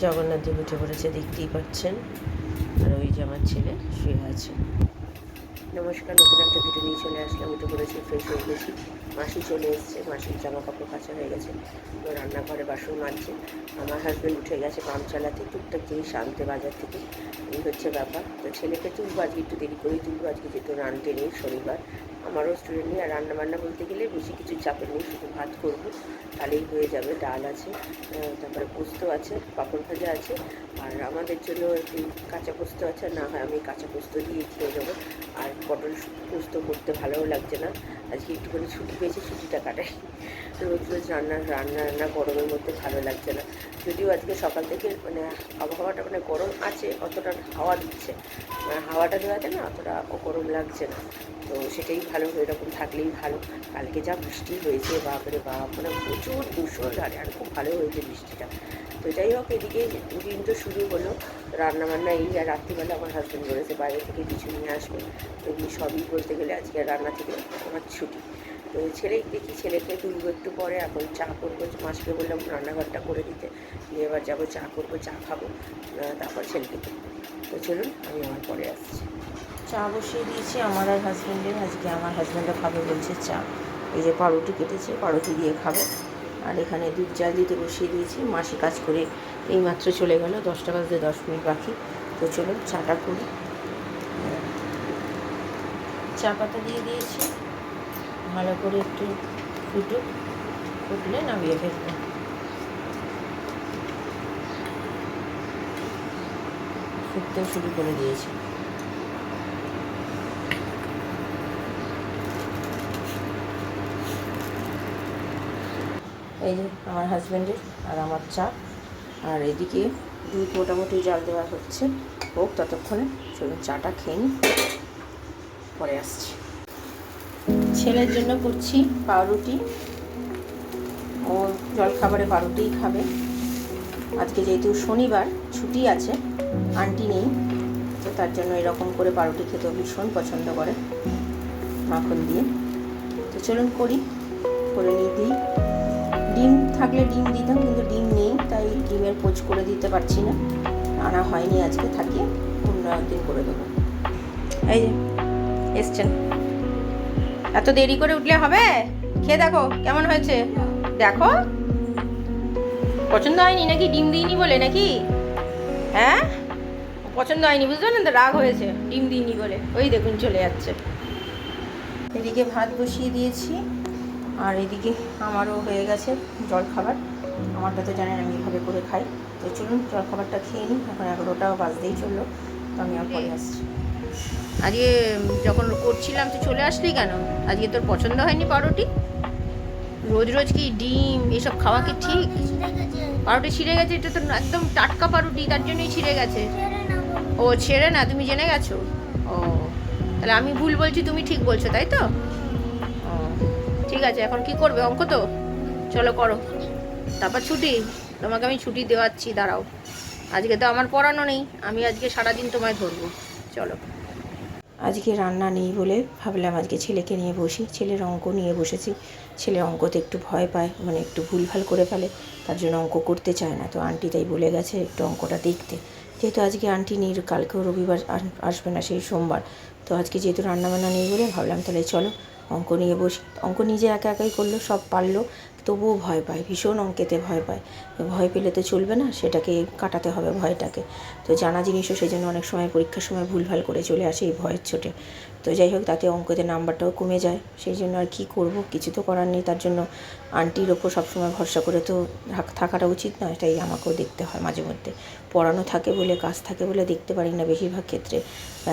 জগন্নাথ দেব উঠে পড়েছে, দেখতেই পাচ্ছেন। আর ওই যে আমার ছেলে শুয়ে আছে। নমস্কার, নতুন একটা ভিডিও নিয়ে চলে আসলাম। উঠে পড়েছি, ফ্রেশ হয়ে গেছি। মাসি চলে এসছে, মাসির জামা কাপড় কাচা হয়ে গেছে, তো রান্নাঘরে বাসন মাজছে। আমার হাজব্যান্ড উঠে গেছে পাম্প চালাতে, টুকটাক জিনিস আনতে বাজার থেকে। এই হচ্ছে ব্যাপার। তো ছেলেকে তুলবো, আজকে একটু দেরি করেই তুলবো, আজকে যেহেতু রানতে নেই, শনিবার। আমারও স্টুডেন্ট নেই, আর রান্নাবান্না বলতে গেলে বেশি কিছু চাপের নেই, শুধু ভাত করবো, তাহলেই হয়ে যাবে। ডাল আছে, তারপরে পোস্ত আছে, পাঁপড় ভাজা আছে, আর আমাদের জন্য একটু কাঁচা পোস্ত আছে। না হয় আমি কাঁচা পোস্ত দিয়ে খেয়ে নেবো। আর পটল পোস্ত করতে ভালোও লাগছে না, আজকে একটুখানি ছুটি পেয়েছি, ছুটিটা কাটাই। রোজ রোজ রান্না গরমের মধ্যে ভালো লাগছে না। যদিও আজকে সকাল থেকে মানে আবহাওয়াটা মানে গরম আছে, অতটা হাওয়া দিচ্ছে, মানে হাওয়াটা দেওয়াতে না অতটা গরম লাগছে না। তো সেটাই ভালো, এরকম থাকলেই ভালো। কালকে যা বৃষ্টি হয়েছে, বাপরে বাপ, মানে প্রচুর মুষলধারে, আর খুব ভালো হয়েছে বৃষ্টিটা। তো যাই হোক, এদিকে দিন তো শুরু হলো, রান্নাবান্না এই। আর রাত্রিবেলা আমার হাজব্যান্ড বলেছে বাইরে থেকে কিছু নিয়ে আসবে। এগুলি সবই বলতে গেলে আজকে রান্না থেকে আমার ছুটি। তো দেখি ছেলেকে তুলবো একটু পরে। এখন চা করবো, মাছকে বললাম রান্নাঘরটা করে দিতে, দিয়ে এবার যাবো চা করবো, চা খাবো, তারপর ছেলেকে তুলবো। তো চলুন, আমি আমার পরে আসছি। চা বসিয়ে দিয়েছি আমার আর হাজব্যান্ডের। আজকে আমার হাজব্যান্ডও খাবে বলছে চা। এই যে পাউরুটি কেটেছে, পাউরুটি দিয়ে খাবে। আর এখানে দুধ জাল দিতে বসিয়ে দিয়েছি। মাসি কাজ করে এইমাত্র চলে গেল, 10টা বাজতে 10 মিনিট বাকি। তো চলুন চাটা করি। চা পাতা দিয়ে দিয়েছি, ভালো করে একটু ফুটলে নামিয়ে ফেলবো। ফুটতেও শুরু করে দিয়েছি। এই যে আমার হাজব্যান্ডের আর আমার চা। আর এদিকে দুধ মোটামুটি জাল দেওয়া হচ্ছে, হোক ততক্ষণে। চলুন চাটা খেয়ে নিই, পরে আসছি। ছেলের জন্য করছি পাউরুটি, ও জলখাবারে পাউরুটিই খাবে। আজকে যেহেতু শনিবার ছুটি আছে, আন্টি নেই, তো তার জন্য এরকম করে পাউরুটি খেতে ভীষণ পছন্দ করে, মাখন দিয়ে। তো চলুন করে নিয়ে দিই। ডিম থাকলে ডিম দিতাম, কিন্তু ডিম নেই, তাই ডিমের পোচ করে দিতে পারছি না, আনা হয়নি আজকে, থাকিয়ে অন্য একদিন করে দেবো। এই যে এসছেন, এত দেরি করে উঠলে হবে? খেয়ে দেখো কেমন হয়েছে, দেখো। পছন্দ হয়নি নাকি? ডিম দিইনি বলে নাকি? হ্যাঁ, পছন্দ হয়নি, বুঝতে পারলেন তো? রাগ হয়েছে ডিম দিইনি বলে। ওই দেখুন চলে যাচ্ছে। এদিকে ভাত বসিয়ে দিয়েছি, আর এদিকে আমারও হয়ে গেছে জলখাবার। আমারটা তো জানেন আমি এভাবে করে খাই। তো চলুন জলখাবারটা খেয়ে নিই। এখন 11টাও বাজতেই চললো, তো আমি আর পরে আসছি। আজকে যখন করছিলাম তো চলে আসলি কেন? আজকে তোর পছন্দ হয়নি পাউরুটি? রোজ রোজ কি ডিম এসব খাওয়া কি ঠিক? পাউরুটি ছিঁড়ে গেছে, এটা তো একদম টাটকা পাউরুটি, তার জন্যই ছিঁড়ে গেছে। ও ছেড়ে না, তুমি জেনে গেছো? ও, তাহলে আমি ভুল বলছি, তুমি ঠিক বলছো, তাই তো? ও ঠিক আছে, এখন কি করবে? অঙ্ক তো, চলো করো, তারপর ছুটি। তোমাকে আমি ছুটি দেওয়াচ্ছি, দাঁড়াও। আজকে তো আমার পড়ানো নেই, আমি আজকে সারাদিন তোমায় ধরবো। চলো। আজকে রান্না নেই বলে ভাবলাম আজকে ছেলেকে নিয়ে বসি। ছেলের অঙ্ক নিয়ে বসেছি। ছেলে অঙ্কতে একটু ভয় পায়, মানে একটু ভুলভাল করে ফেলে, তার জন্য অঙ্ক করতে চায় না। তো আন্টি তাই বলে গেছে একটু অঙ্কটা দেখতে। যেহেতু আজকে আন্টি নেই, কালকেও রবিবার আসবে না, সেই সোমবার। তো আজকে যেহেতু রান্নাবান্না নেই বলে ভাবলাম তাহলে চলো অঙ্ক নিয়ে বসি। অঙ্ক নিজে একা একাই করলো, সব পারলো, তবুও ভয় পায়, ভীষণ অঙ্কেতে ভয় পায়। ভয় পেলে তো চলবে না, সেটাকে কাটাতে হবে ভয়টাকে। তো জানা জিনিসও সেই জন্য অনেক সময় পরীক্ষার সময় ভুলভাল করে চলে আসে এই ভয়ের চোটে। তো যাই হোক, তাতে অঙ্কতে নাম্বারটাও কমে যায়। সেই জন্য আর কী করব, কিছু তো করার নেই। তার জন্য আন্টির ওপর সবসময় ভরসা করে তো থাকাটা উচিত নয়, তাই আমাকেও দেখতে হয় মাঝে মধ্যে। পড়ানো থাকে বলে, কাজ থাকে বলে দেখতে পারি না বেশিরভাগ ক্ষেত্রে।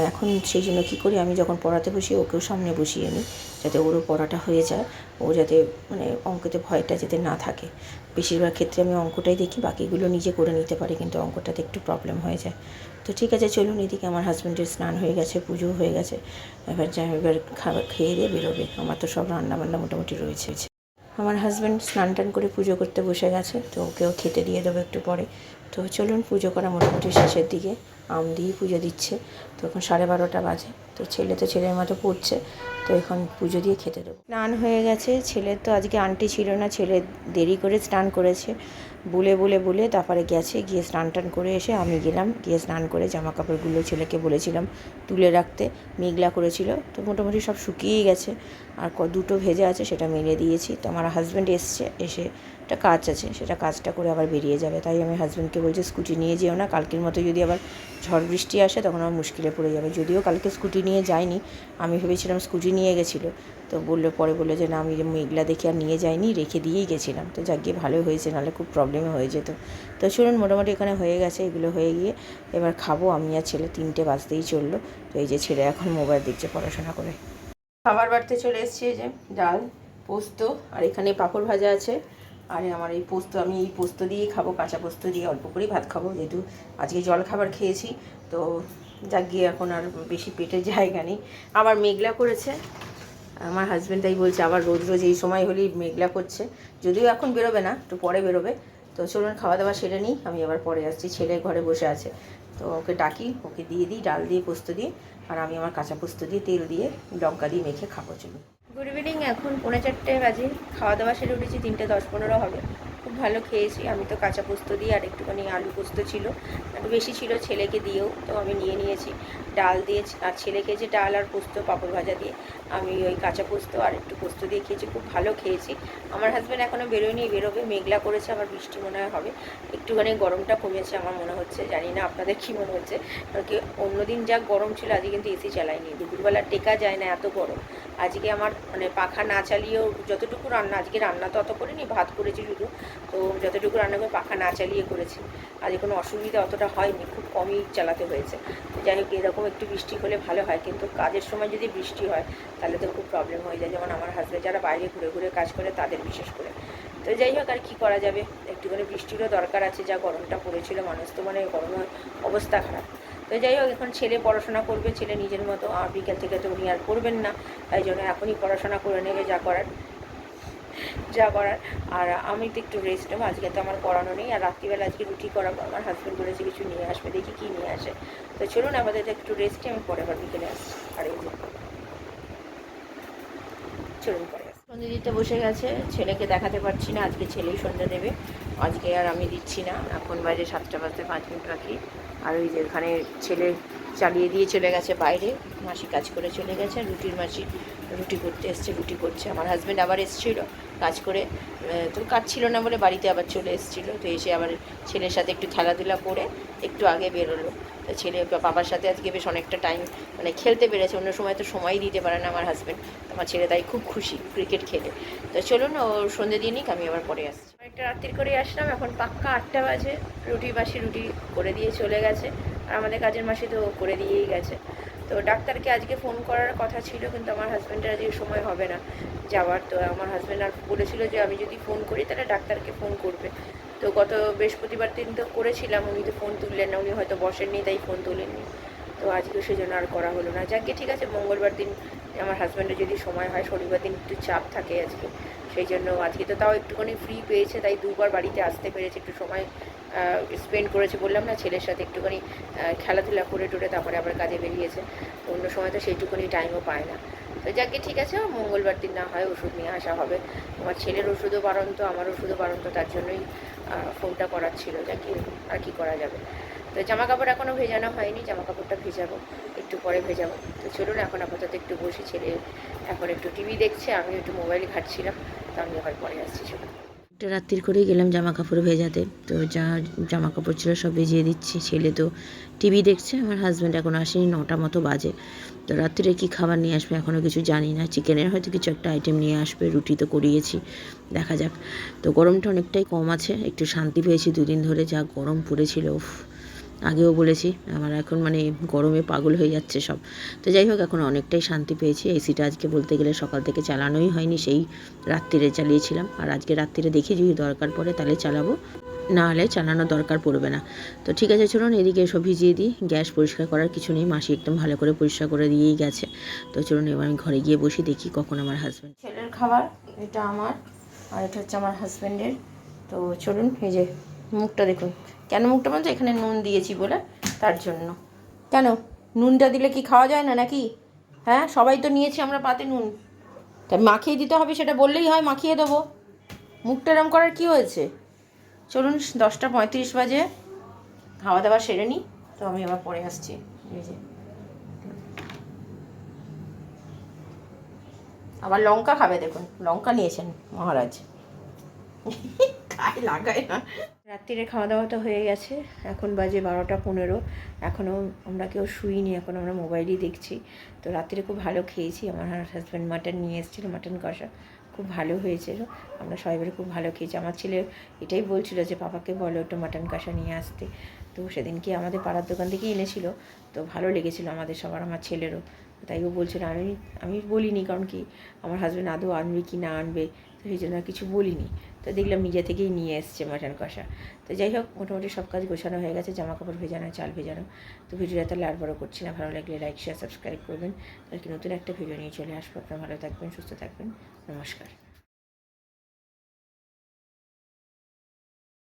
এখন সেই জন্য কী করি, আমি যখন পড়াতে বসি ওকেও সামনে বসিয়ে নিই, যাতে ওরও পড়াটা হয়ে যায়, ও যাতে মানে অঙ্কতে ভয়টা যাতে না থাকে। বেশিরভাগ ক্ষেত্রে আমি অঙ্কটাই দেখি, বাকিগুলো নিজে করে নিতে পারি, কিন্তু অঙ্কটাতে একটু প্রবলেম হয়ে যায়। তো ঠিক আছে চলুন। এদিকে আমার হাজব্যান্ডের স্নান হয়ে গেছে, পুজো হয়ে গেছে, এবার খাবার খেয়ে দিয়ে বেরোবে। আমার তো সব রান্নাবান্না মোটামুটি রয়েছে। আমার হাজব্যান্ড স্নান টান করে পুজো করতে বসে গেছে, তো ওকেও খেতে দিয়ে দেবো একটু পরে। তো চলুন, পুজো করা মোটামুটি শেষের দিকে, আম দিয়েই পুজো দিচ্ছে। তো এখন 12:30 বাজে। তো ছেলের মতো পড়ছে, তো এখন পুজো দিয়ে খেতে দেবো। স্নান হয়ে গেছে ছেলের। তো আজকে আন্টি ছিল না, ছেলে দেরি করে স্নান করেছে। বলে বলে বলে তারপরে গেছে, গিয়ে স্নান টান করে এসে আমি গেলাম, গিয়ে স্নান করে জামা কাপড়গুলো ছেলেকে বলেছিলাম তুলে রাখতে, মেঘলা করেছিল তো মোটামুটি সব শুকিয়েই গেছে। আর দুটো ভেজা আছে সেটা মেলে দিয়েছি। তো আমার হাজব্যান্ড এসে একটা কাজ আছে, সেটা কাজটা করে আবার বেরিয়ে যাবে। তাই আমি হাজব্যান্ডকে বলছি স্কুটি নিয়ে যেও না, কালকের মতো যদি আবার ঝড় বৃষ্টি আসে তখন আমার মুশকিলে পড়ে যাবে। যদিও কালকে স্কুটি নিয়ে যাইনি, আমি ভেবেছিলাম স্কুটি নিয়ে গেছিলো, তো পরে বললো যে না আমি মেঘলা দেখে আর নিয়ে যাইনি, রেখে দিয়েই গেছিলাম। তো যাক গিয়ে ভালো হয়েছে, নাহলে খুব প্রবলেমে হয়ে যেত। তো চলুন মোটামুটি এখানে হয়ে গেছে, এগুলো হয়ে গিয়ে এবার খাবো আমি আর ছেলে। 3টে বাজতেই চললো। তো এই যে ছেলে এখন মোবাইল দেখছে পড়াশোনা করে। খাবার বাড়তে চলে এসেছি, এই যে ডাল, পোস্ত, আর এখানে পাঁপড় ভাজা আছে। আর আমার এই পোস্ত, আমি এই পোস্ত দিয়েই খাবো, কাঁচা পোস্ত দিয়ে অল্প করেই ভাত খাবো, যেহেতু আজকে জল খাবার খেয়েছি। তো যাক গিয়ে এখন আর বেশি পেটের জায়গা নেই। আবার মেঘলা করেছে, আমার হাজব্যান্ড তাই বলছে আবার রোজ রোজ এই সময় হলেই মেঘলা করছে। যদিও এখন বেরোবে না, একটু পরে বেরোবে। তো চলুন খাওয়া দাওয়া সেরে নিই, আমি আবার পরে আসছি। ছেলে ঘরে বসে আছে, তো ওকে ডাকি, ওকে দিয়ে দিই ডাল দিয়ে পোস্ত দিয়ে, আর আমি আমার কাঁচা পোস্ত দিয়ে তেল দিয়ে লঙ্কা দিয়ে মেখে খাবো। চলুন। গুড ইভিনিং, এখন 3:45 বাজে, খাওয়া দাওয়া সেরে উঠেছি, 3:10-15 হবে। খুব ভালো খেয়েছি। আমি তো কাঁচা পোস্ত দিয়ে আর একটুখানি আলু পোস্ত ছিল, একটু বেশি ছিল, ছেলেকে দিয়েও তো আমি নিয়ে নিয়েছি। ডাল দিয়ে, আর ছেলে খেয়েছে ডাল আর পোস্ত পাঁপড় ভাজা দিয়ে, আমি ওই কাঁচা পোস্ত আর একটু পোস্ত দিয়ে খেয়েছি, খুব ভালো খেয়েছি। আমার হাজব্যান্ড এখনও বেরোয়নি, বেরোবে, মেঘলা করেছে, আবার বৃষ্টি মনে হয় হবে। একটুখানি গরমটা কমেছে আমার মনে হচ্ছে, জানি না আপনাদের কী মনে হচ্ছে, কারণ কি অন্যদিন যা গরম ছিল আজকে কিন্তু এসি চালাইনি, দুপুরবেলা টেকা যায় না এত গরম। আজকে আমার মানে পাখা না চালিয়েও যতটুকু রান্না, আজকে রান্না তো অত করিনি, ভাত করেছি শুধু, তো যতটুকু রান্না করে পাখা না চালিয়ে করেছি। আজকে কোনো অসুবিধা অতটা হয়নি, খুব কমই চালাতে হয়েছে। যাই হোক, এরকম একটু বৃষ্টি হলে ভালো হয়, কিন্তু কাজের সময় যদি বৃষ্টি হয় তাহলে তো খুব প্রবলেম হয়ে যায়, যেমন আমার হাজব্যান্ড যারা বাইরে ঘুরে ঘুরে কাজ করে তাদের বিশেষ করে। তো যাই হোক, আর কী করা যাবে, একটুখানি বৃষ্টিরও দরকার আছে, যা গরমটা পড়েছিল, মানুষ তো মানে গরমের অবস্থা খারাপ। তো যাই হোক, এখন ছেলে পড়াশোনা করবে, ছেলে নিজের মতো, আর বিকেল থেকে তো উনি আর করবেন না, তাই জন্য এখনই পড়াশোনা করে নেবে যা করার। আর আমি তো একটু রেস্ট নেবো, আজকে তো আমার পড়ানো নেই। আর রাত্রিবেলা আজকে রুটি করাবো, আমার হাজব্যান্ড বলেছে কিছু নিয়ে আসবে, দেখি কী নিয়ে আসে। তো চলুন আমাদের একটু রেস্টে, আমি পরে আবার বিকেলে আসছি। আর এই যে চলুন পরে সন্ধ্যে দিতে বসে গেছে, ছেলেকে দেখাতে পারছি না, আজকে ছেলেই সন্ধ্যা দেবে, আজকে আর আমি দিচ্ছি না। এখন বাজে 7টা বাজতে 5 মিনিট বাকি। আর ওই যে এখানে ছেলে চালিয়ে দিয়ে চলে গেছে বাইরে, মাসি কাজ করে চলে গেছে, মাসি রুটি করতে এসছে, রুটি করছে। আমার হাজব্যান্ড আবার এসেছিলো কাজ করে, তো কাজ ছিল না বলে বাড়িতে আবার চলে এসেছিলো, তো এসে আবার ছেলের সাথে একটু খেলাধুলা করে একটু আগে বেরোলো। তো ছেলে বাবার সাথে আজকে বেশ অনেকটা টাইম মানে খেলতে পেরেছে, অন্য সময় তো সময়ই দিতে পারে না আমার হাজব্যান্ড। আমার ছেলে তাই খুব খুশি ক্রিকেট খেলে। তো চলুন ও সন্ধ্যে দিয়ে নিক, আমি আবার পরে আসছি। একটা রাত্রির করে আসলাম, এখন পাক্কা 8টা বাজে। মাসি রুটি করে দিয়ে চলে গেছে, আর আমাদের কাজের মাসি তো করে দিয়েই গেছে। তো ডাক্তারকে আজকে ফোন করার কথা ছিল, কিন্তু আমার হাজব্যান্ডের আজকে সময় হবে না যাওয়ার। তো আমার হাজব্যান্ড আর বলেছিল যে আমি যদি ফোন করি তাহলে ডাক্তারকে ফোন করবে। তো গত বৃহস্পতিবার দিন তো করেছিলাম, উনি তো ফোন তুললেন না, উনি হয়তো বসেননি তাই ফোন তোলেননি। তো আজকে সেজন্য আর করা হলো না। যাকে ঠিক আছে, মঙ্গলবার দিন আমার হাজব্যান্ডের যদি সময় হয়, শনিবার দিন একটু চাপ থাকে আজকে, সেই জন্য আজকে তো তাও একটুখানি ফ্রি পেয়েছে, তাই 2বার বাড়িতে আসতে পেরেছে, একটু সময় স্পেন্ড করেছে। বললাম না, ছেলের সাথে একটুখানি খেলাধুলা করে টোরে তারপরে আবার কাজে বেরিয়েছে, অন্য সময় তো সেইটুকুনি টাইমও পায় না। তো যাকে ঠিক আছে, মঙ্গলবার দিন না হয় ওষুধ নিয়ে আসা হবে। আমার ছেলের ওষুধও বাড়ন্ত, আমার ওষুধও বাড়ন্ত, তার জন্যই ফোনটা করার ছিল। যাকে আর কি করা যাবে। তো জামা কাপড় এখনও ভেজানো হয়নি, জামা কাপড়টা ভেজাবো, একটু পরে ভেজাবো। তো চলুন এখন আপাতত একটু বসি, ছেলে এখন একটু টিভি দেখছে, আমি একটু মোবাইল ঘাঁটছিলাম, তো আমি আবার পরে আসছি। চলুন। একটা রাত্রির করেই গেলাম জামা কাপড় ভেজাতে, তো যা জামা কাপড় ছিল সব ভিজিয়ে দিচ্ছি। ছেলে তো টিভি দেখছে, আমার হাজব্যান্ড এখন আসেনি, 9টা মতো বাজে। তো রাত্রিরে কী খাবার নিয়ে আসবে এখনও কিছু জানি না, চিকেনের হয়তো কিছু একটা আইটেম নিয়ে আসবে, রুটি তো করিয়েছি, দেখা যাক। তো গরমটা অনেকটাই কম আছে, একটু শান্তি পেয়েছি 2 দিন ধরে, যা গরম পড়েছিল। আগেও বলেছি আমার এখন মানে গরমে পাগল হয়ে যাচ্ছে সব। তো যাই হোক, এখন অনেকটাই শান্তি পেয়েছি। এসিটা আজকে বলতে গেলে সকাল থেকে চালানোই হয়নি, সেই রাত্রিরে চালিয়েছিলাম। আর আজকে রাত্রিরে দেখি যদি দরকার পড়ে তাহলে চালাবো, না হলে চালানোর দরকার পড়বে না। তো ঠিক আছে, চলুন এদিকে এসব ভিজিয়ে দিই। গ্যাস পরিষ্কার করার কিছু নেই, মাসি একদম ভালো করে পরিষ্কার করে দিয়েই গেছে। তো চলুন এবার আমি ঘরে গিয়ে বসি, দেখি কখন আমার হাজব্যান্ড। ছেলের খাবার এটা আমার, আর এটা হচ্ছে আমার হাজব্যান্ডের। তো চলুন, এই যে মুখটা দেখুন, কেন মুখটা বলছে, এখানে নুন দিয়েছি বলে, তার জন্য। কেন নুনটা দিলে কি খাওয়া যায় না নাকি? হ্যাঁ, সবাই তো নিয়েছি আমরা পাতে নুন, তাই মাখিয়ে দিতে হবে, সেটা বললেই হয়, মাখিয়ে দেবো। মুখটা এরম করার কী হয়েছে? চলুন 10:35 বাজে, খাওয়া দাওয়া সেরে নিই। তো আমি আবার পরে আসছি। এই যে আবার লঙ্কা খাবে, দেখুন লঙ্কা নিয়েছেন মহারাজ। গায়ে লাগায় না। রাত্রিরে খাওয়া দাওয়া তো হয়ে গেছে, এখন বাজে 12:15। এখনও আমরা কেউ শুইনি, এখন আমরা মোবাইলই দেখছি। তো রাত্রিরে খুব ভালো খেয়েছি, আমার হাজব্যান্ড মাটন নিয়ে এসেছিলো, মাটন কষা খুব ভালো হয়েছিল। আমরা সবাই মিলে খুব ভালো খেয়েছি। আমার ছেলে এটাই বলছিল যে পাপাকে বলো একটু মাটন কষা নিয়ে আসতে। তো সেদিনকে আমাদের পাড়ার দোকান থেকে এনেছিল, তো ভালো লেগেছিলো আমাদের সবার, আমার ছেলেরও। তাই ও বলছিল, আমি বলিনি, কারণ কি আমার হাজব্যান্ড আদৌ আনবে কি না আনবে, তো সেই জন্য আর কিছু বলিনি। তো দেখলাম নিজে থেকেই নিয়ে এসছে মাটন কষা। তো যাই হোক, মোটামুটি সব কাজ গোছানো হয়ে গেছে, জামা কাপড় ভেজানো, চাল ভেজানো। তো ভিডিওটা তাহলে আর বড় করছি না, ভালো লাগলে লাইক শেয়ার সাবস্ক্রাইব করবেন। কালকে নতুন একটা ভিডিও নিয়ে চলে আসবো। আপনারা ভালো থাকবেন, সুস্থ থাকবেন, নমস্কার।